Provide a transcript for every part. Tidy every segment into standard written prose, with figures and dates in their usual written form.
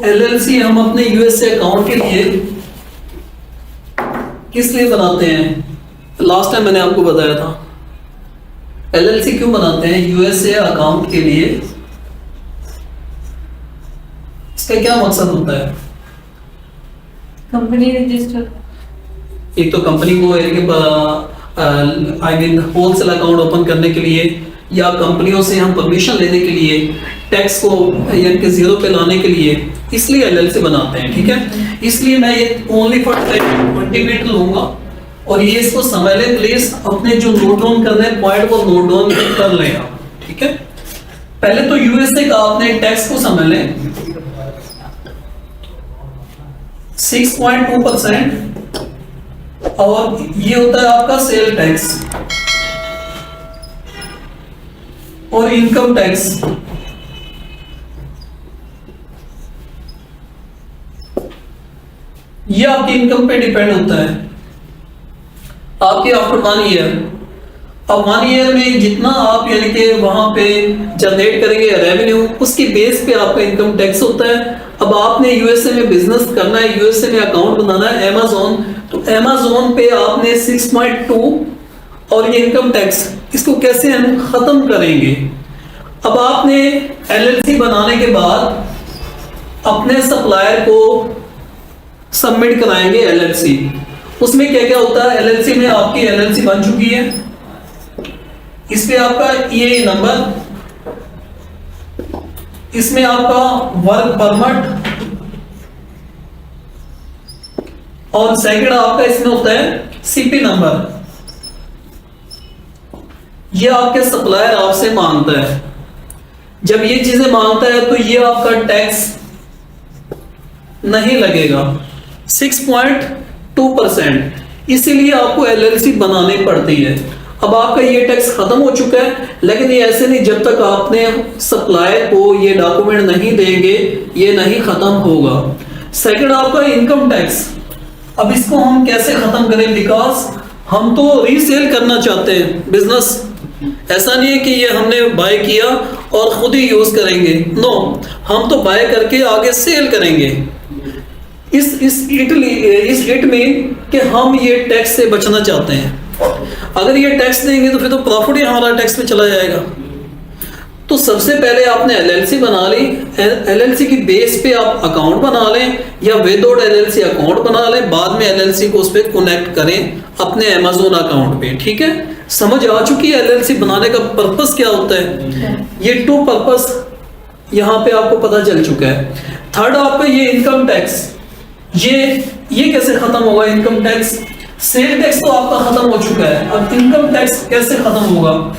LLC हम अपने USA account के लिए किस लिए बनाते हैं? लास्ट टाइम मैंने आपको बताया था एलएलसी क्यों बनाते हैं यूएसए अकाउंट के लिए। इसका क्या मकसद होता है? कंपनी रजिस्टर, एक तो कंपनी को होलसेल अकाउंट ओपन करने के लिए, या कंपनियों से हम परमिशन लेने के लिए, टैक्स को यानी कि जीरो पे लाने के लिए, इसलिए एलएलसी बनाते हैं। ठीक है, इसलिए मैं ये ओनली फॉर 20 मिनट लूंगा और ये इसको समझ लें प्लीज। अपने जो नोट डाउन करने पॉइंट को नोट डाउन कर लें आप। ठीक है, पहले तो यूएसए का आपने टैक्स को समझ लें। 6.2% और ये होता है आपका सेल टैक्स और इनकम टैक्स। ये आपकी इनकम पे डिपेंड होता है आपके आफ्टर 1 ईयर। अब 1 ईयर में जितना आप यानी कि वहां पे जनरेट करेंगे रेवेन्यू, उसकी बेस पे आपका इनकम टैक्स होता है। अब आपने यूएसए में बिजनेस करना है, यूएसए में अकाउंट बनाना है अमेज़न, तो अमेज़न पे आपने 6.2 और ये इनकम टैक्स, इसको कैसे हम खत्म करेंगे? अब आपने एलएलसी बनाने के बाद अपने सप्लायर को सबमिट कराएंगे एलएलसी। उसमें क्या क्या होता है? एलएलसी में आपकी एलएलसी बन चुकी है, इस पे आपका ये नंबर, इसमें आपका वर्क परमिट और सेकंड आपका इसमें होता है सीपी नंबर। ये आपके सप्लायर आपसे मांगता है। जब ये चीजें मांगता है तो ये आपका टैक्स नहीं लगेगा 6.2%, इसीलिए आपको एलएलसी बनानी पड़ती है। अब आपका ये टैक्स खत्म हो चुका है, लेकिन ये ऐसे नहीं, जब तक आपने सप्लायर को ये डॉक्यूमेंट नहीं देंगे ये नहीं खत्म होगा। सेकंड आपका इनकम टैक्स। अब इसको हम कैसे खत्म करें? बिकॉज हम तो रीसेल करना चाहते हैं बिजनेस, ऐसा नहीं है कि ये हमने बाय किया और खुद ही यूज करेंगे। नो, हम तो बाय करके आगे सेल करेंगे। इस हिट में कि हम ये टैक्स से बचना चाहते हैं। अगर ये टैक्स देंगे तो फिर तो प्रॉफिट ही हमारा टैक्स में चला जाएगा। तो सबसे पहले आपने एलएलसी बना ली, एलएलसी की बेस पे आप अकाउंट बना लें या विदाउट एलएलसी अकाउंट बना लें, बाद में एलएलसी को उस पर कनेक्ट करें अपने अमेज़न अकाउंट पे। ठीक है, समझ आ चुकी है एलएलसी बनाने का पर्पस क्या होता है? ये 2 पर्पस यहाँ पे आपको पता चल चुका है। थर्ड आपका ये इनकम टैक्स, ये कैसे खत्म होगा? इनकम टैक्स, सेल टैक्स तो आपका खत्म हो चुका है, अब इनकम टैक्स कैसे खत्म होगा?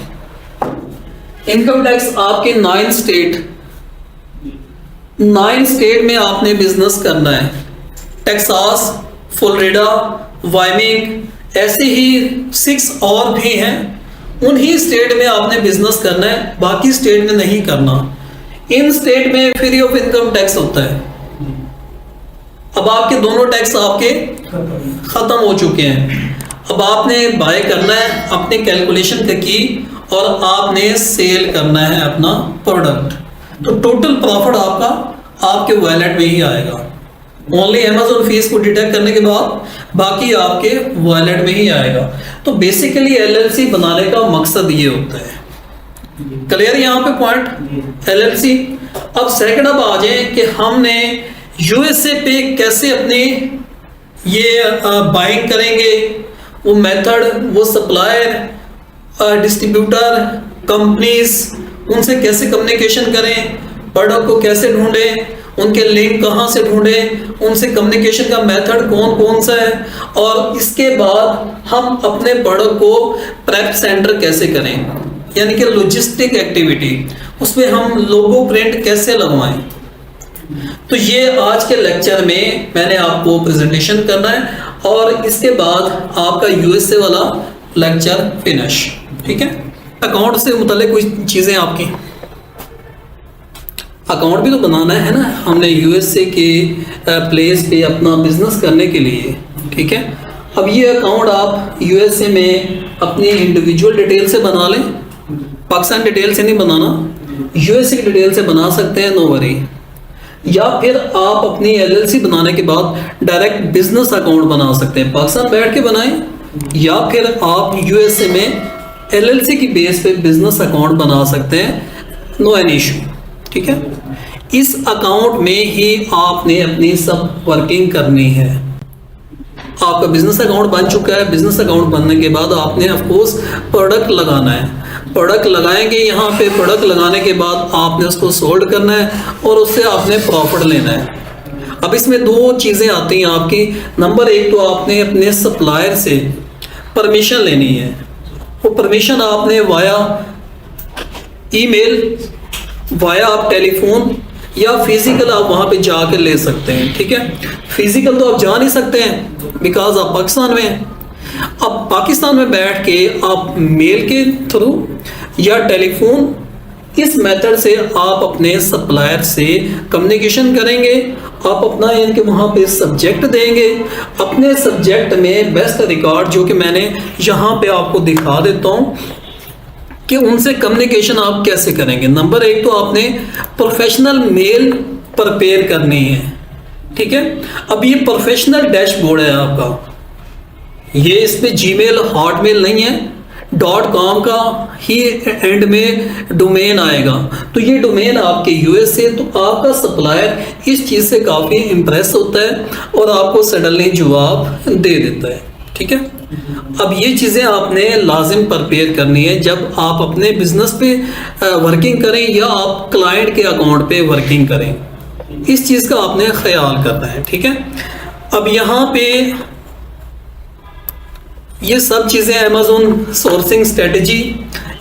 इनकम टैक्स आपके 9 स्टेट में आपने बिजनेस करना है। टेक्सास, फ्लोरिडा, वायमिंग, ऐसे ही 6 और भी हैं। उन्हीं स्टेट में आपने बिजनेस करना है, बाकी स्टेट में नहीं करना। इन स्टेट में फ्री ऑफ इनकम टैक्स होता है। अब आपके दोनों टैक्स आपके खत्म हो चुके हैं। अब आपने बाय करना है, अपने कैलकुलेशन की, और आपने सेल करना है अपना प्रोडक्ट। तो टोटल प्रॉफिट आपका आपके वॉलेट में ही आएगा। ओनली अमेज़न फीस को डिडक्ट करने के बाद बाकी आपके वॉलेट में ही आएगा। तो बेसिकली एलएलसी बनाने का मकसद ये होता है। क्लियर यहाँ पे पॉइंट एलएलसी। अब सेकंड अब आ जाए कि हमने यूएसए पे कैसे अपने ये बाइंग करेंगे, वो मेथड, वो सप्लायर, डिस्ट्रीब्यूटर, कंपनीज, उनसे कैसे कम्युनिकेशन करें, प्रोडक्ट को कैसे ढूंढें, उनके लिंक कहाँ से ढूंढें, उनसे कम्युनिकेशन का मेथड कौन कौन सा है, और इसके बाद हम अपने प्रोडक्ट को प्रेप सेंटर कैसे करें, यानी कि लॉजिस्टिक एक्टिविटी, उसमें हम लोगो प्रिंट कैसे लगवाएं। तो ये आज के लेक्चर में मैंने आपको प्रेजेंटेशन करना है और इसके बाद आपका यूएसए वाला लेक्चर फिनिश। ठीक है, अकाउंट से मुताल्लिक कुछ चीजें आपकी, अकाउंट भी तो बनाना है ना हमने यूएसए के प्लेस पे अपना बिजनेस करने के लिए। ठीक है, अब ये अकाउंट आप यूएसए में अपनी इंडिविजुअल डिटेल से बना लें, पाकिस्तान डिटेल से नहीं बनाना, यूएसए की डिटेल से बना सकते हैं, नो वरी। या फिर आप अपनी एलएलसी बनाने के बाद डायरेक्ट बिजनेस अकाउंट बना सकते हैं, पाकिस्तान बैठ के बनाएं, या फिर आप यूएसए में एलएलसी की बेस पे बिजनेस अकाउंट बना सकते हैं, नो एनी इशू। ठीक है, इस अकाउंट में ही आपने अपनी सब वर्किंग करनी है। आपका बिजनेस अकाउंट बन चुका है, बिजनेस अकाउंट बनने के बाद आपने ऑफ कोर्स प्रोडक्ट लगाना है, प्रोडक्ट लगाएंगे यहाँ पे, प्रोडक्ट लगाने के बाद आपने उसको सोल्ड करना है और उससे आपने प्रॉफिट लेना है। अब इसमें दो चीज़ें आती हैं आपकी। नंबर एक तो आपने अपने सप्लायर से परमिशन लेनी है, वो परमिशन आपने वाया ईमेल, वाया आप टेलीफोन या फिजिकल आप वहाँ पे जाकर ले सकते हैं। ठीक है, फिजिकल तो आप जा नहीं सकते हैं बिकॉज आप पाकिस्तान में हैं। अब पाकिस्तान में बैठ के आप मेल के थ्रू या टेलीफोन, इस मेथड से आप अपने सप्लायर से कम्युनिकेशन करेंगे। आप अपना इनके वहाँ पे सब्जेक्ट देंगे, अपने सब्जेक्ट में बेस्ट रिकॉर्ड, जो कि मैंने यहाँ पे आपको दिखा देता हूँ कि उनसे कम्युनिकेशन आप कैसे करेंगे। नंबर एक तो आपने प्रोफेशनल मेल प्रिपेयर करनी है। ठीक है, अब ये प्रोफेशनल डैशबोर्ड है आपका, ये इस पे जीमेल हॉटमेल नहीं है, .com का ही एंड में डोमेन आएगा। तो ये डोमेन आपके यूएस से, तो आपका सप्लायर इस चीज़ से काफ़ी इम्प्रेस होता है और आपको सडनली जवाब दे देता है। ठीक है, अब ये चीज़ें आपने लाजिम प्रिपेयर करनी है जब आप अपने बिजनेस पे वर्किंग करें या आप क्लाइंट के अकाउंट पे वर्किंग करें, इस चीज़ का आपने ख्याल करना है। ठीक है, अब यहाँ पे ये सब चीज़ें अमेज़ॉन सोर्सिंग स्ट्रेटजी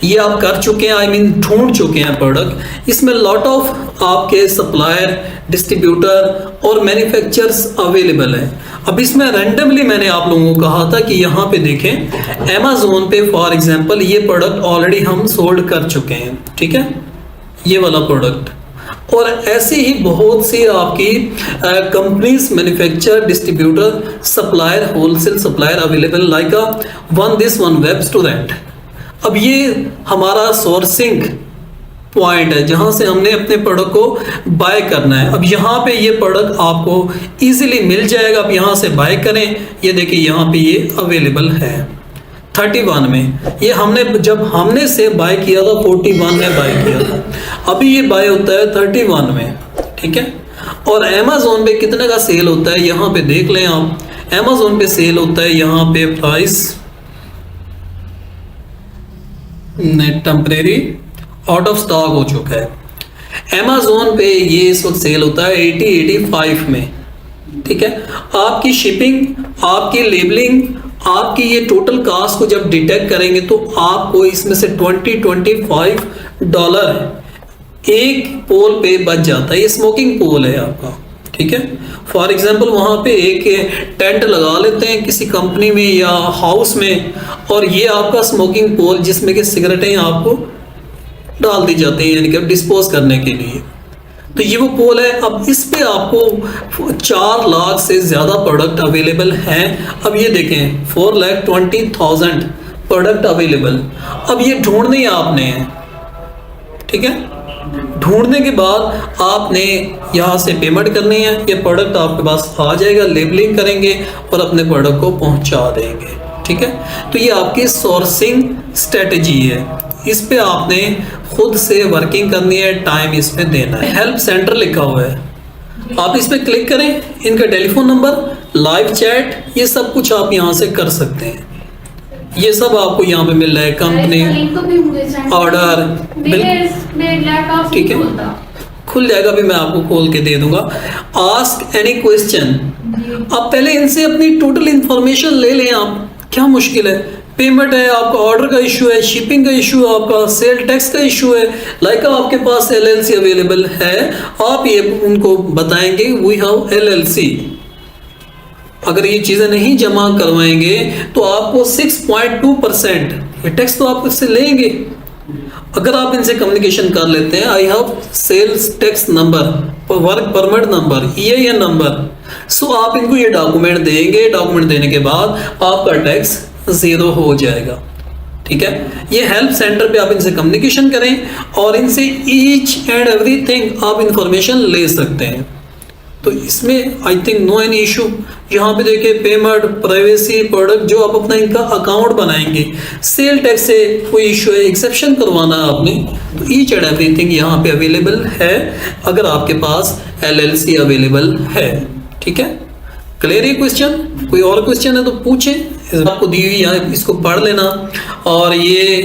ये आप कर चुके हैं, आई मीन ढूंढ चुके हैं प्रोडक्ट। इसमें लॉट ऑफ आपके सप्लायर, डिस्ट्रीब्यूटर और मैन्युफैक्चरर्स अवेलेबल है। अब इसमें रैंडमली मैंने आप लोगों को कहा था कि यहाँ पे देखें, अमेज़ॉन पे फॉर एग्जांपल ये प्रोडक्ट ऑलरेडी हम सोल्ड कर चुके हैं। ठीक है, ये वाला प्रोडक्ट, और ऐसे ही बहुत सी आपकी companies, manufacture, distributor, supplier, wholesale supplier available like one this one webs to rent. अब ये हमारा सोर्सिंग पॉइंट है जहां से हमने अपने प्रोडक्ट को बाय करना है। अब यहाँ पे ये प्रोडक्ट आपको इजीली मिल जाएगा, आप यहाँ से बाय करें। ये देखिए यहाँ पे ये अवेलेबल है 31 में, ये हमने जब हमने से बाय किया था 41 में बाय किया था, अभी ये बाय होता है 31 में। ठीक है, और अमेज़ॉन पे कितने का सेल होता है यहाँ पे देख लें आप। अमेज़ॉन पे सेल होता है यहाँ पे price temporary out of stock हो चुका है। अमेज़ॉन पे ये इस वक्त सेल होता है 80-85 में। ठीक है, आपकी शिपिंग, आपकी लेबलिंग, आपकी ये टोटल कास्ट को जब डिटेक्ट करेंगे तो आपको इसमें से $20-25 एक पोल पे बच जाता है। ये स्मोकिंग पोल है आपका। ठीक है, फॉर एग्जांपल वहाँ पे एक टेंट लगा लेते हैं किसी कंपनी में या हाउस में, और ये आपका स्मोकिंग पोल जिसमें कि सिगरेटें आपको डाल दी जाती हैं, यानी कि डिस्पोज करने के लिए। तो ये वो पोल है। अब इस पे आपको 4 लाख से ज़्यादा प्रोडक्ट अवेलेबल हैं। अब ये देखें 4,20,000 प्रोडक्ट अवेलेबल। अब ये ढूंढने आपने है। ठीक है, ढूंढने के बाद आपने यहाँ से पेमेंट करनी है, ये प्रोडक्ट आपके पास आ जाएगा, लेबलिंग करेंगे और अपने प्रोडक्ट को पहुँचा देंगे। ठीक है, तो ये आपकी सोर्सिंग स्ट्रेटजी है। इस पे आपने खुद से वर्किंग करनी है, टाइम इस पे देना है। हेल्प सेंटर लिखा हुआ है, आप इस पे क्लिक करें, इनका टेलीफोन नंबर, लाइव चैट, ये सब कुछ आप यहाँ से कर सकते हैं। ये सब आपको यहाँ पे मिल रहा है, कंपनी ऑर्डर, ठीक है, खुल जाएगा, भी मैं आपको खोल के दे दूंगा। आस्क एनी क्वेश्चन, आप पहले इनसे अपनी टोटल इंफॉर्मेशन ले लें। आप क्या मुश्किल है, पेमेंट है आपका, ऑर्डर का इशू है, शिपिंग का इशू है, आपका सेल टैक्स का इशू है, लाइक आपके पास एलएलसी अवेलेबल है, आप ये उनको बताएंगे वी हैव एलएलसी। अगर ये चीज़ें नहीं जमा करवाएंगे तो आपको 6.2% ये टैक्स तो आप इससे लेंगे। अगर आप इनसे कम्युनिकेशन कर लेते हैं, I have sales tax number, work permit number, EIN number, so आप इनको ये डॉक्यूमेंट देंगे। डॉक्यूमेंट देने के बाद आपका टैक्स 0 हो जाएगा। ठीक है। ये हेल्प सेंटर पे आप इनसे कम्युनिकेशन करें और इनसे ईच एंड एवरीथिंग आप इंफॉर्मेशन ले सकते हैं। तो इसमें I think no any issue. यहाँ पे देखिए पेमेंट, प्राइवेसी, प्रोडक्ट, जो आप अपना इनका अकाउंट बनाएंगे, सेल टैक्स से कोई इशू है, एक्सेप्शन करवाना है आपने, तो ईच एंड एवरीथिंग यहाँ पे अवेलेबल है अगर आपके पास LLC अवेलेबल है। ठीक है, क्लियर है क्वेश्चन? कोई और क्वेश्चन है तो पूछें, आपको दी हुई यहाँ इसको पढ़ लेना। और ये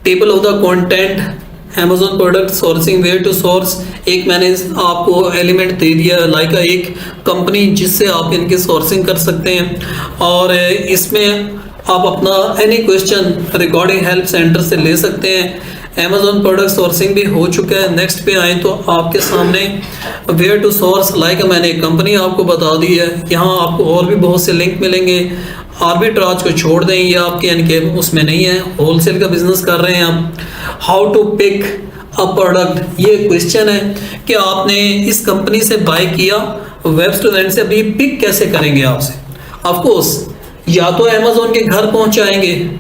table of the content, Amazon product sourcing, where to source, एक मैंने आपको एलिमेंट दे दिया लाइक एक कंपनी जिससे आप इनकी सोर्सिंग कर सकते हैं। और इसमें आप अपना any question recording help centre से ले सकते हैं। Amazon प्रोडक्ट सोर्सिंग भी हो चुका है। नेक्स्ट पे आए तो आपके सामने वेयर टू सोर्स, लाइक मैंने एक कंपनी आपको बता दी है। यहाँ आपको और भी बहुत से लिंक मिलेंगे। आर्बिट्राज को छोड़ दें, ये आपके यानी कि उसमें नहीं है, होलसेल का बिजनेस कर रहे हैं आप। How to pick a product, ये क्वेश्चन है कि आपने इस कंपनी से बाय किया, वेब स्टूडेंट से, अभी पिक कैसे करेंगे आपसे? ऑफ कोर्स या तो Amazon के घर पहुंचाएंगे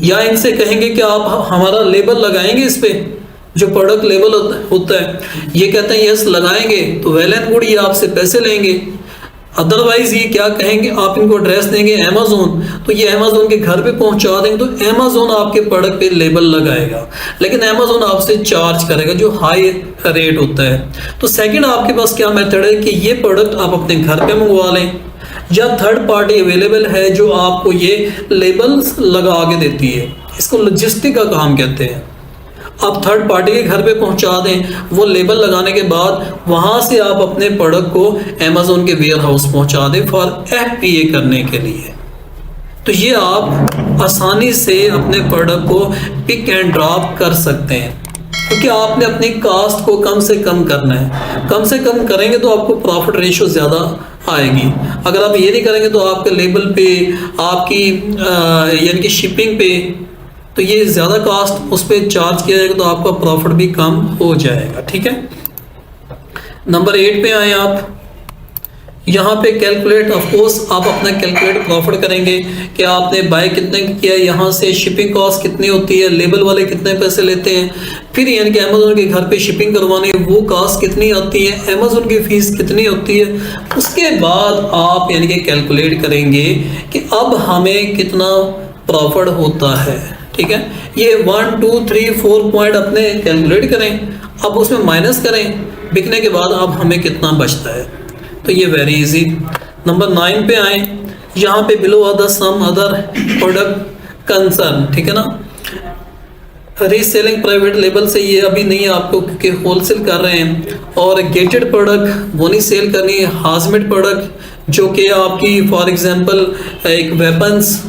या इनसे कहेंगे कि आप हमारा लेबल लगाएंगे इस पे, जो प्रोडक्ट लेबल होता है। ये कहते हैं यस लगाएंगे, तो वेल एंड गुड, ये आपसे पैसे लेंगे। अदरवाइज ये क्या कहेंगे, आप इनको एड्रेस देंगे Amazon, तो ये Amazon के घर पे पहुंचा देंगे, तो Amazon आपके प्रोडक्ट पे लेबल लगाएगा, लेकिन Amazon आपसे चार्ज करेगा जो हाई रेट होता है। तो सेकंड आपके पास क्या मेथड है कि ये प्रोडक्ट आप अपने घर पे मंगवा लें, या थर्ड पार्टी अवेलेबल है जो आपको ये लेबल्स लगा के देती है। इसको लॉजिस्टिक का काम कहते हैं। आप थर्ड पार्टी के घर पे पहुंचा दें, वो लेबल लगाने के बाद वहां से आप अपने प्रोडक्ट को Amazon के वेयर हाउस पहुंचा दें फॉर FBA करने के लिए। तो ये आप आसानी से अपने प्रोडक्ट को पिक एंड ड्रॉप कर सकते हैं, क्योंकि आपने अपनी कास्ट को कम से कम करना है। कम से कम करेंगे तो आपको प्रॉफिट रेशियो ज़्यादा आएगी। अगर आप ये नहीं करेंगे तो आपके लेबल पे, आपकी यानी कि शिपिंग पे, तो ये ज़्यादा कास्ट उस पर चार्ज किया जाएगा, तो आपका प्रॉफिट भी कम हो जाएगा। ठीक है, नंबर 8 पे आए आप। यहाँ पे कैलकुलेट, ऑफ कोर्स आप अपना कैलकुलेट प्रॉफिट करेंगे कि आपने बाय कितने किया, यहाँ से शिपिंग कॉस्ट कितनी होती है, लेबल वाले कितने पैसे लेते हैं, फिर यानी कि Amazon के घर पे शिपिंग करवाने वो कॉस्ट कितनी आती है, Amazon की फीस कितनी होती है। उसके बाद आप यानी कि कैलकुलेट करेंगे कि अब हमें कितना प्रॉफिट होता है। ठीक है, ये 1 2 3 4 पॉइंट अपने कैलकुलेट करें, अब उसमें माइनस करें बिकने के बाद अब हमें कितना बचता है। तो ये वेरी इजी। नंबर 9 पे आए, यहाँ पे below other some other product concern, ठीक है ना। रीसेलिंग प्राइवेट लेबल से ये अभी नहीं है आपको, क्योंकि होलसेल कर रहे हैं। और गेटेड प्रोडक्ट वो नहीं सेल करनी है। हाजमेट प्रोडक्ट जो कि आपकी फॉर एग्जांपल एक वेपन्स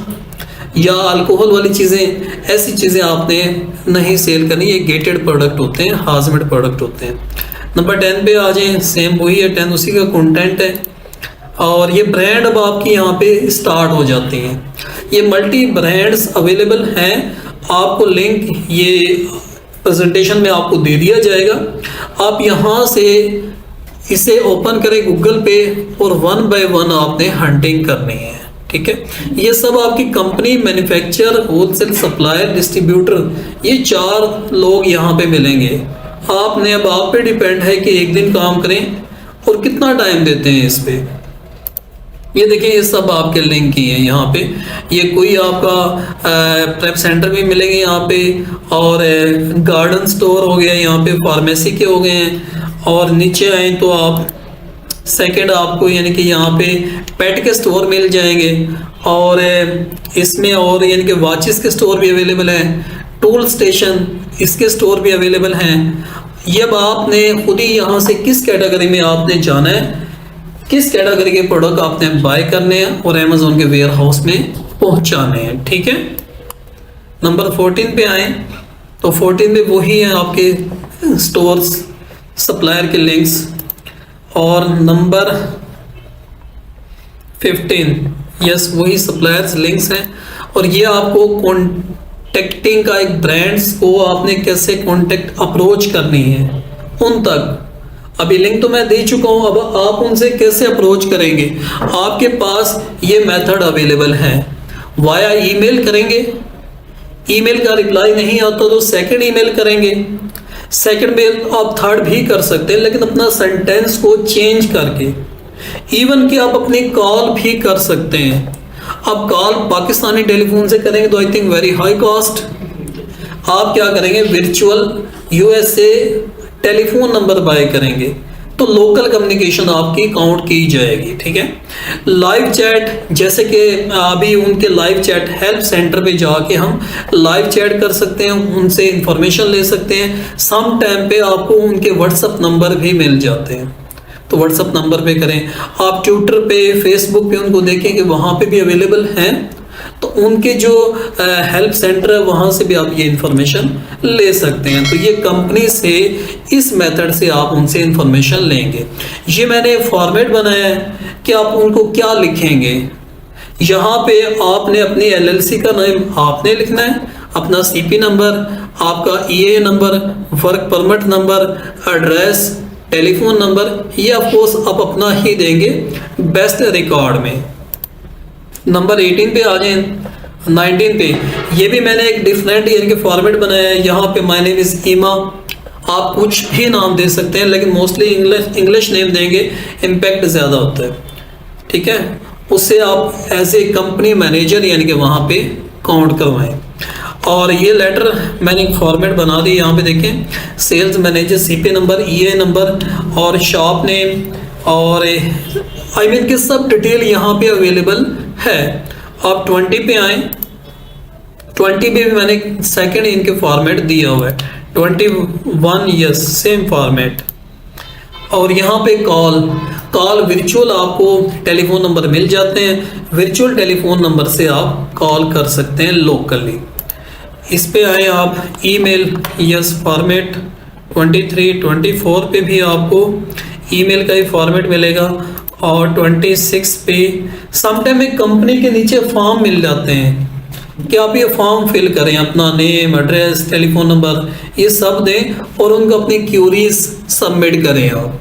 या अल्कोहल वाली चीज़ें, ऐसी चीज़ें आपने नहीं सेल करनी, ये गेटेड प्रोडक्ट होते हैं, हाजमेट प्रोडक्ट होते हैं। नंबर 10 पे आ जाए, सेम वही है, 10 उसी का कंटेंट है। और ये ब्रांड अब आपकी यहाँ पे स्टार्ट हो जाती हैं। ये मल्टी ब्रांड्स अवेलेबल हैं, आपको लिंक ये प्रेजेंटेशन में आपको दे दिया जाएगा। आप यहाँ से इसे ओपन करें गूगल पे और 1 बाय 1 आपने हंटिंग करनी है। ठीक है, ये सब आपकी company, manufacturer, wholesale supplier, distributor, ये 4 लोग यहाँ पे मिलेंगे। आपने अब आप पे डिपेंड है कि एक दिन काम करें और कितना टाइम देते हैं इस पे। ये देखिए, ये सब आपके लिंक ही है यहाँ पे। ये कोई आपका प्रेप सेंटर भी मिलेंगे यहाँ पे, और गार्डन स्टोर हो गया यहाँ पे, फार्मेसी के हो गए हैं। और नीचे आए तो आप सेकंड आपको यानी कि यहाँ पे पेट के स्टोर मिल जाएंगे, और इसमें और यानी कि वॉचेस के स्टोर भी अवेलेबल हैं, टूल स्टेशन इसके स्टोर भी अवेलेबल हैं। ये अब आपने खुद ही यहाँ से किस कैटेगरी में आपने जाना है, किस कैटेगरी के प्रोडक्ट आपने बाय करने हैं और Amazon के वेयर हाउस में पहुँचाने हैं। ठीक है, नंबर 14 पे आए तो 14 में वही है आपके स्टोर्स, सप्लायर के लिंक्स। और नंबर 15 यस वही सप्लायर्स लिंक्स हैं। और ये आपको कॉन्टेक्टिंग का, एक ब्रांड्स को आपने कैसे कॉन्टेक्ट अप्रोच करनी है उन तक, अभी लिंक तो मैं दे चुका हूं, अब आप उनसे कैसे अप्रोच करेंगे, आपके पास ये मेथड अवेलेबल है। वाया ईमेल करेंगे, ईमेल का रिप्लाई नहीं आता तो सेकंड ईमेल करेंगे, सेकंड मेल आप थर्ड भी कर सकते हैं, लेकिन अपना सेंटेंस को चेंज करके। इवन कि आप अपनी कॉल भी कर सकते हैं। अब कॉल पाकिस्तानी टेलीफोन से करेंगे तो I think very high cost. आप क्या करेंगे, virtual USA telephone number by करेंगे तो लोकल कम्युनिकेशन आपकी काउंट की जाएगी। ठीक है। लाइव चैट, जैसे कि अभी उनके लाइव चैट हेल्प सेंटर पे जाके हम लाइव चैट कर सकते हैं, उनसे इंफॉर्मेशन ले सकते हैं। सम टाइम पे आपको उनके व्हाट्सएप नंबर भी मिल जाते हैं तो व्हाट्सएप नंबर पे करें। आप ट्विटर पे, फेसबुक पे उनको देखें कि वहाँ पे भी अवेलेबल हैं, तो उनके जो हेल्प सेंटर है वहाँ से भी आप ये इंफॉर्मेशन ले सकते हैं। तो ये कंपनी से इस मेथड से आप उनसे इंफॉर्मेशन लेंगे। ये मैंने फॉर्मेट बनाया है कि आप उनको क्या लिखेंगे। यहाँ पे आपने अपनी एलएलसी का नाम आपने लिखना है, अपना सीपी नंबर, आपका EA number, work permit number, address, telephone number, ये ऑफ कोर्स आप अपना ही देंगे बेस्ट रिकॉर्ड में। नंबर 18 पे आ जाए, 19 पे ये भी मैंने एक डिफरेंट ईयर के फॉर्मेट बनाया है। यहाँ पे माय नेम इज ईमा, आप कुछ भी नाम दे सकते हैं, लेकिन मोस्टली इंग्लिश नेम देंगे, इम्पैक्ट ज़्यादा होता है। ठीक है, उससे आप एज ए कंपनी मैनेजर यानी कि वहाँ पे काउंट करवाएं। और ये लेटर मैंने एक फॉर्मेट बना दी, यहाँ पे देखें, सेल्स मैनेजर, सीपी नंबर, ईए नंबर और शॉप नेम और आई मीन कि सब डिटेल यहाँ पे अवेलेबल है। आप 20 पे आए, 20 पे भी मैंने सेकंड इनके फॉर्मेट दिया हुआ है, 21 यस सेम फॉर्मेट। और यहाँ पे कॉल वर्चुअल आपको टेलीफोन नंबर मिल जाते हैं, वर्चुअल टेलीफोन नंबर से आप कॉल कर सकते हैं लोकली। इस पे आए आप, ईमेल यस फॉर्मेट 23, 24 पे भी आपको ईमेल का ही फॉर्मेट मिलेगा। और 26 पे समटाइम एक कंपनी के नीचे फॉर्म मिल जाते हैं कि आप ये फॉर्म फिल करें, अपना नेम, एड्रेस, टेलीफोन नंबर ये सब दें और उनको अपनी क्यूरीज सबमिट करें आप।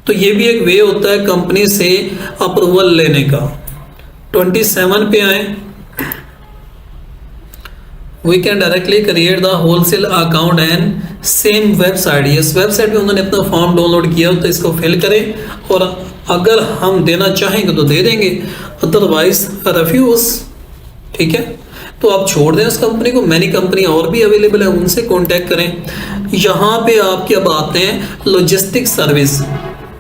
तो ये भी एक वे होता है कंपनी से अप्रूवल लेने का। 27 पे आए, we can directly create the wholesale account and same website. इस वेबसाइट पे उन्होंने अपना फॉर्म डाउनलोड किया तो इसको फिल करें और अगर हम देना चाहेंगे तो दे देंगे, अदरवाइज रिफ्यूज। ठीक है, तो आप छोड़ दें उस कंपनी को। मैनी कंपनी और भी अवेलेबल है, उनसे कांटेक्ट करें। यहाँ पे आपकी अब आते हैं लॉजिस्टिक सर्विस।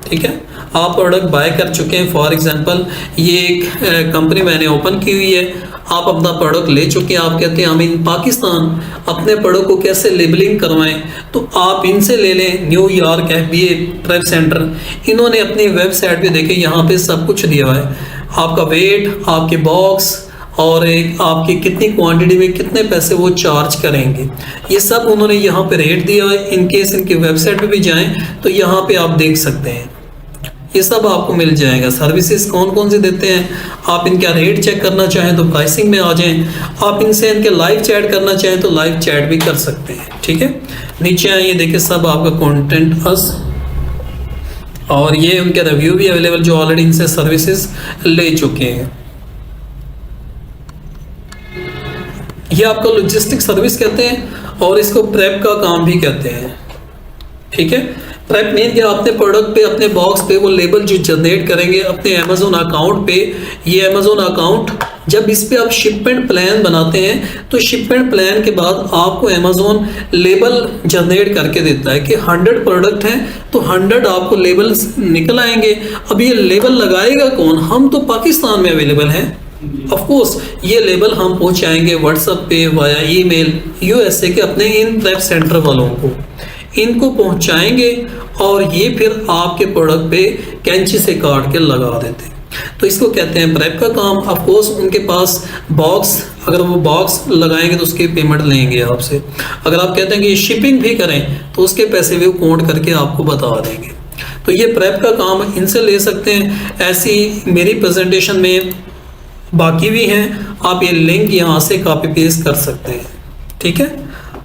ठीक है, आप प्रोडक्ट बाय कर चुके हैं, फॉर एग्जांपल ये एक कंपनी मैंने ओपन की हुई है, आप अपना प्रोडक्ट ले चुके हैं, आप कहते हैं हम इन पाकिस्तान अपने प्रोडक्ट को कैसे लेबलिंग करवाएं, तो आप इनसे ले लें। न्यूयॉर्क FBA प्रेप सेंटर, इन्होंने अपनी वेबसाइट पे देखें, यहाँ पे सब कुछ दिया हुआ है, आपका वेट, आपके बॉक्स और एक आपकी कितनी क्वांटिटी में कितने पैसे वो चार्ज करेंगे, ये सब उन्होंने यहाँ पे रेट दिया है। इनकेस इनकी वेबसाइट पे भी जाएं तो यहाँ पे आप देख सकते हैं, ये सब आपको मिल जाएगा। सर्विसेज कौन कौन से देते हैं, आप इनका रेट चेक करना चाहें तो प्राइसिंग में आ जाएं, आप इनसे इनके लाइव चैट करना चाहें तो लाइव चैट भी कर सकते हैं। ठीक है, नीचे आइए, देखिए सब आपका कंटेंट अस और ये उनके रिव्यू भी अवेलेबल जो ऑलरेडी इनसे सर्विसेज ले चुके हैं। ये आपका लॉजिस्टिक सर्विस कहते हैं और इसको प्रेप का काम भी कहते हैं। ठीक है, प्रेप मीन कि अपने प्रोडक्ट पे, अपने बॉक्स पे वो लेबल जो जनरेट करेंगे अपने अमेजोन अकाउंट पे। ये अमेजोन अकाउंट जब इस पे आप शिपमेंट प्लान बनाते हैं तो शिपमेंट प्लान के बाद आपको अमेजोन लेबल जनरेट करके देता है कि 100 प्रोडक्ट हैं तो 100 आपको लेबल निकल आएंगे। अब ये लेबल लगाएगा कौन, हम तो पाकिस्तान में अवेलेबल हैं, ऑफ कोर्स ये लेबल हम पहुंचाएंगे व्हाट्सएप पे वाया ईमेल यूएसए के अपने इन प्रेप सेंटर वालों को, इनको पहुंचाएंगे और ये फिर आपके प्रोडक्ट पे कैंची से काट के लगा देते हैं। तो इसको कहते हैं प्रेप का काम। ऑफ कोर्स उनके पास बॉक्स, अगर वो बॉक्स लगाएंगे तो उसकी पेमेंट लेंगे आपसे। अगर आप कहते हैं कि शिपिंग भी करें तो उसके पैसे भी काउंट करके आपको बता देंगे। तो ये प्रेप का काम इनसे ले सकते हैं। ऐसी मेरी प्रेजेंटेशन में बाकी भी हैं, आप ये लिंक यहाँ से कॉपी पेस्ट कर सकते हैं। ठीक है,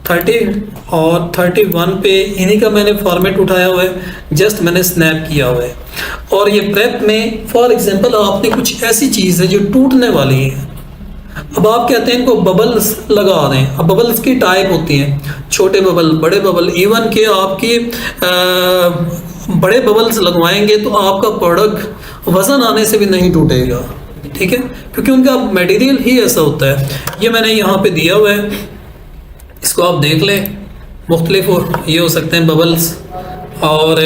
30 और 31 पे इन्हीं का मैंने फॉर्मेट उठाया हुआ है, जस्ट मैंने स्नैप किया हुआ है। और ये प्रेप में फॉर एग्जांपल आपने कुछ ऐसी चीज़ है जो टूटने वाली है, अब आप कहते हैं इनको बबल्स लगा दें। अब बबल्स की टाइप होती हैं, छोटे बबल, बड़े बबल, इवन के आपकी बड़े बबल्स लगवाएंगे तो आपका प्रोडक्ट वज़न आने से भी नहीं टूटेगा, ठीक है, क्योंकि उनका मटेरियल ही ऐसा होता है। ये मैंने यहाँ पे दिया हुआ है, इसको आप देख लें। मुख्तलिफ ये हो सकते हैं बबल्स, और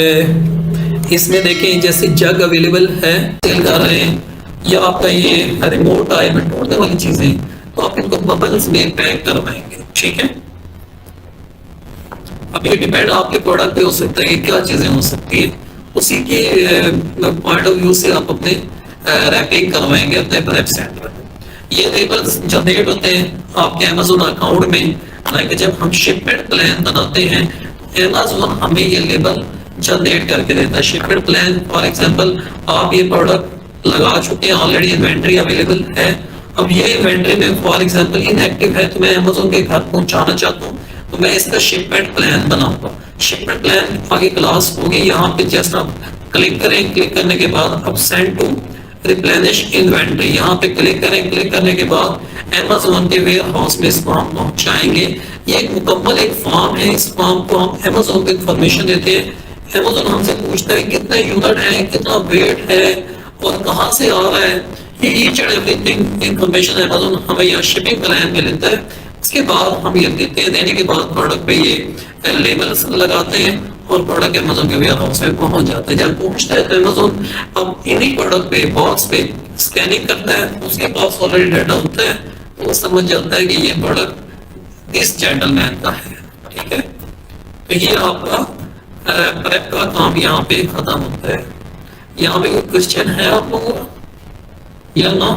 इसमें देखें जैसे जग अवेलेबल है, सेल कर रहे हैं, या आपका ये रिमोट आए में तोड़ने वाली चीज़ें, तो आप इनको बबल्स में पैक करवाएंगे, ठीक है। अब ये डिपेंड आपके प्रोडक्ट पे हो सकता है कि क्या चीज़ें हो सकती है, उसी के पॉइंट ऑफ व्यू से आप अपने रैपिंग करवाएंगे अपने वेबसाइट पर। ये लेबल्स जनरेट होते हैं आपके अमेजोन अकाउंट में, हालांकि जब हम शिपमेंट प्लान बनाते हैं तो अमेजोन हमें ये लेबल जनरेट करके देता है। शिपमेंट प्लान फॉर एग्जांपल, आप ये प्रोडक्ट लगा चुके हैं, ऑलरेडी इन्वेंट्री अवेलेबल है, अब ये इन्वेंट्री में फॉर एग्जांपल इनएक्टिव है, तो मैं अमेजोन के घर पहुंचाना चाहता हूँ, तो मैं इसका शिपमेंट प्लान बनाऊंगा। शिपमेंट प्लान आगे क्लास होगी, यहाँ पे जस्ट आप क्लिक करें, क्लिक करने के बाद अब सेंड टू रिप्लेनिश इन्वेंट्री, यहाँ पे क्लिक करें, क्लिक करने के बाद अमेजोन के वेयर हाउस में इसको हम पहुंचाएंगे। ये एक मुकम्मल एक फॉर्म है, इस फॉर्म को हम अमेजोन को इन्फॉर्मेशन देते हैं। अमेजोन हमसे पूछता है कितने यूनिट है, कितना वेट है और कहाँ से आ रहा है, ये each and everything information Amazon हमें यहाँ शिपिंग प्लान में लेता है। उसके बाद हम ये देते हैं, देने के बाद प्रोडक्ट पे ये लेबल्स लगाते हैं और प्रोडक्ट अमेजोन के वेयर हाउस में पहुंच जाता है। जब पहुंचता है तो अमेजोन अब इन्हीं प्रोडक्ट पे बॉक्स पे स्कैनिंग करता है, उसके पास ऑलरेडी डाटा होता है, तो वो समझ जाता है कि ये प्रोडक्ट इस जेंटलमैन का है, ठीक है। तो ये आपका प्रेप का काम यहाँ पे खत्म होता है। यहाँ पे कोई क्वेश्चन है आप लोगों का या ना?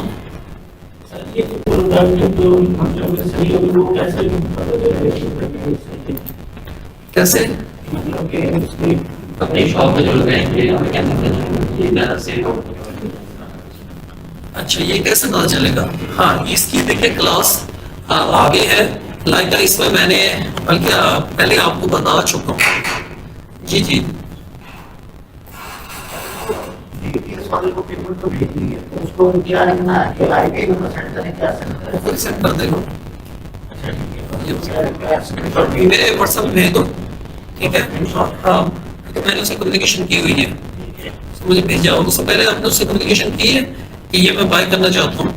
कैसे अपनी शॉप पे जो लगाएंगे, अच्छा, ये कैसे पता चलेगा? हाँ, इसकी देखिए क्लास आगे है, लाइक इसमें मैंने बल्कि पहले आपको बता चुका हूँ। जी जी, उसको क्या रखना है, आईपी को सेट करें, क्या सेट कर देगा, मेरे व्हाट्सएप में भेज दो, ठीक है। हाँ, तो मैंने उससे कम्युनिकेशन की हुई है, तो मुझे भेज जाओ। उससे पहले आपने उससे कम्युनिकेशन की है कि ये मैं बाय करना चाहता हूँ,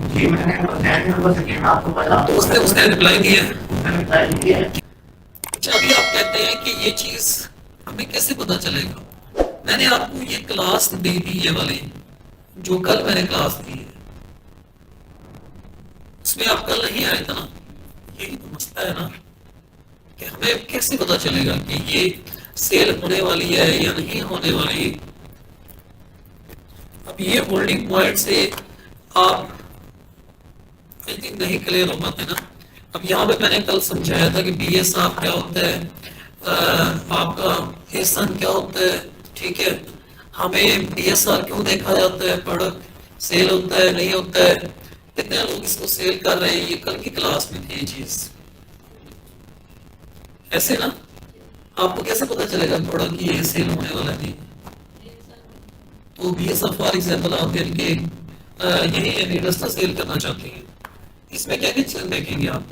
तो उसने रिप्लाई दिया है। अच्छा, अभी आप कहते हैं कि ये चीज हमें कैसे पता चलेगा? मैंने आपको ये क्लास दे दी, ये वाली जो कल मैंने क्लास दी है, उसमें आप कल नहीं आए थे ना, यही तो मसला है ना कि हमें कैसे पता चलेगा कि ये सेल होने वाली है या नहीं होने वाली। अब ये होल्डिंग पॉइंट से आप आई थिंक नहीं क्लियर हो पाते ना। अब यहाँ पे मैंने कल समझाया था कि BSR क्या होता है, आपका एसन क्या होता है, ठीक है। हमें BSR क्यों देखा जाता है, प्रोडक्ट सेल होता है नहीं होता है, कितने लोग इसको सेल कर रहे हैं, ये कल की क्लास में थी ये चीज। ऐसे ना आपको कैसे पता चलेगा प्रोडक्ट ये सेल होने वाला नहीं? तो BSR फॉर एग्जाम्पल आप के यही एडिडास का सेल करना चाहते हैं, इसमें क्या क्या चीज देखेंगे आप?